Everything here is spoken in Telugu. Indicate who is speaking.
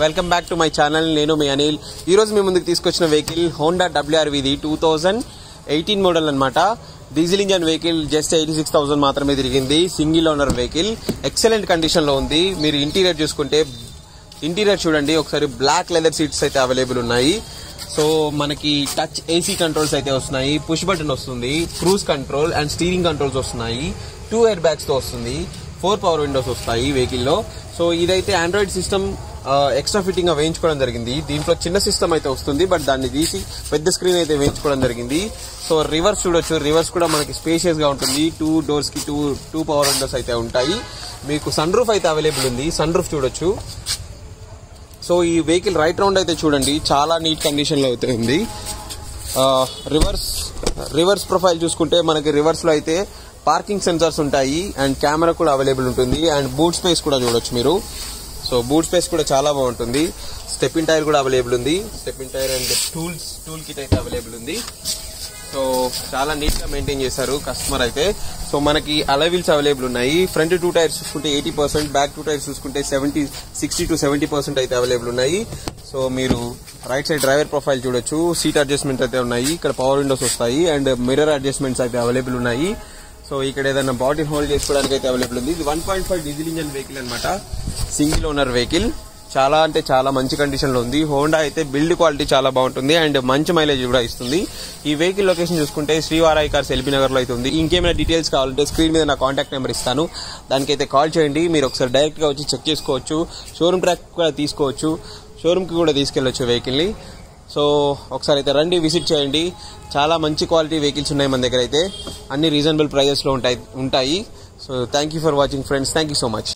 Speaker 1: Welcome back to my channel. నేను మీ అనిల్. ఈ రోజు మీ ముందుకు తీసుకొచ్చిన వెహికల్ హోండా WRV 2018 మోడల్ అన్నమాట. Diesel engine vehicle. జస్ట్ 86,000 మాత్రమే తిరిగింది. Single owner vehicle. Excellent condition లో ఉంది. మీరు ఇంటీరియర్ చూసుకుంటే ఇంటీరియర్ చూడండి ఒకసారి. బ్లాక్ లెదర్ సీట్స్ అయితే అవైలబుల్ ఉన్నాయి. సో మనకి టచ్ ఏసీ కంట్రోల్స్ అయితే వస్తున్నాయి. పుష్ బటన్ వస్తుంది. Cruise control and steering controls వస్తున్నాయి. 2 ఎయిర్ బ్యాగ్స్ తో వస్తుంది. 4 పవర్ విండోస్ వస్తాయి వెహికల్ లో. సో ఇదైతే ఆండ్రాయిడ్ సిస్టమ్ ఎక్స్ట్రా ఫిట్టింగ్ గా వేయించుకోవడం జరిగింది. దీంట్లో చిన్న సిస్టమ్ అయితే వస్తుంది, బట్ దాన్ని తీసి పెద్ద స్క్రీన్ అయితే వేయించుకోవడం జరిగింది. సో రివర్స్ చూడొచ్చు. రివర్స్ కూడా మనకి స్పేషియస్ గా ఉంటుంది. 2 డోర్స్ కి 2 పవర్ విండోస్ అయితే ఉంటాయి. మీకు సన్ రూఫ్ అయితే అవైలబుల్ ఉంది. సన్ రూఫ్ చూడొచ్చు. సో ఈ వెహికల్ రైట్ రౌండ్ అయితే చూడండి, చాలా నీట్ కండిషన్ లో అయితే ఉంది. రివర్స్ ప్రొఫైల్ చూసుకుంటే మనకి రివర్స్ లో అయితే పార్కింగ్ సెన్సార్స్ ఉంటాయి అండ్ కెమెరా కూడా అవైలబుల్ ఉంటుంది. అండ్ బూట్ స్పేస్ కూడా చూడొచ్చు మీరు. సో బూట్ స్పేస్ కూడా చాలా బాగుంటుంది. స్టెప్పిన్ టైర్ కూడా అవైలబుల్ ఉంది. Stepney tyre and tool kit అయితే అవైలబుల్ ఉంది. సో చాలా నీట్ గా మెయింటైన్ చేశారు కస్టమర్ అయితే. సో మనకి అలై వీల్స్ అవైలబుల్ ఉన్నాయి. ఫ్రంట్ 2 టైర్స్ చూసుకుంటే 80%, బ్యాక్ 2 టైర్స్ చూసుకుంటే 60 to 70% అయితే అవైలబుల్ ఉన్నాయి. సో మీరు రైట్ సైడ్ డ్రైవర్ ప్రొఫైల్ చూడొచ్చు. సీట్ అడ్జస్ట్మెంట్స్ అయితే ఉన్నాయి. ఇక్కడ పవర్ విండోస్ వస్తాయి అండ్ మిర్రర్ అడ్జస్ట్మెంట్స్ అయితే అవైలబుల్ ఉన్నాయి. సో ఇక్కడ ఏదైనా బాడీ హోల్డ్ చేసుకోవడానికి అయితే అవైలబుల్ ఉంది. ఇది 1.5 డీజిల్ ఇంజన్ వెహికల్ అనమాట. Single owner vehicle. చాలా అంటే చాలా మంచి కండిషన్ లో ఉంది. హోండా అయితే బిల్డ్ క్వాలిటీ చాలా బాగుంటుంది అండ్ మంచి మైలేజ్ కూడా ఇస్తుంది. ఈ వెహికల్ లొకేషన్ చూసుకుంటే శ్రీవారాయి కార్స్ ఎల్బీ నగర్ లో అయితే ఉంది. ఇంకేమైనా డీటెయిల్స్ కావాలంటే స్క్రీన్ మీద నా కాంటాక్ట్ నెంబర్ ఇస్తాను, దానికైతే కాల్ చేయండి. మీరు ఒకసారి డైరెక్ట్ గా వచ్చి చెక్ చేసుకోవచ్చు. షోరూమ్ ట్రాక్ కూడా తీసుకోవచ్చు. షోరూమ్ కి కూడా తీసుకెళ్లొచ్చు వెహికల్ ని. సో ఒకసారి అయితే రండి, విజిట్ చేయండి. చాలా మంచి క్వాలిటీ వెహికల్స్ ఉన్నాయి మన దగ్గర అయితే. అన్ని రీజనబుల్ ప్రైజెస్ లో ఉంటాయి. So thank you for watching friends. Thank you so much.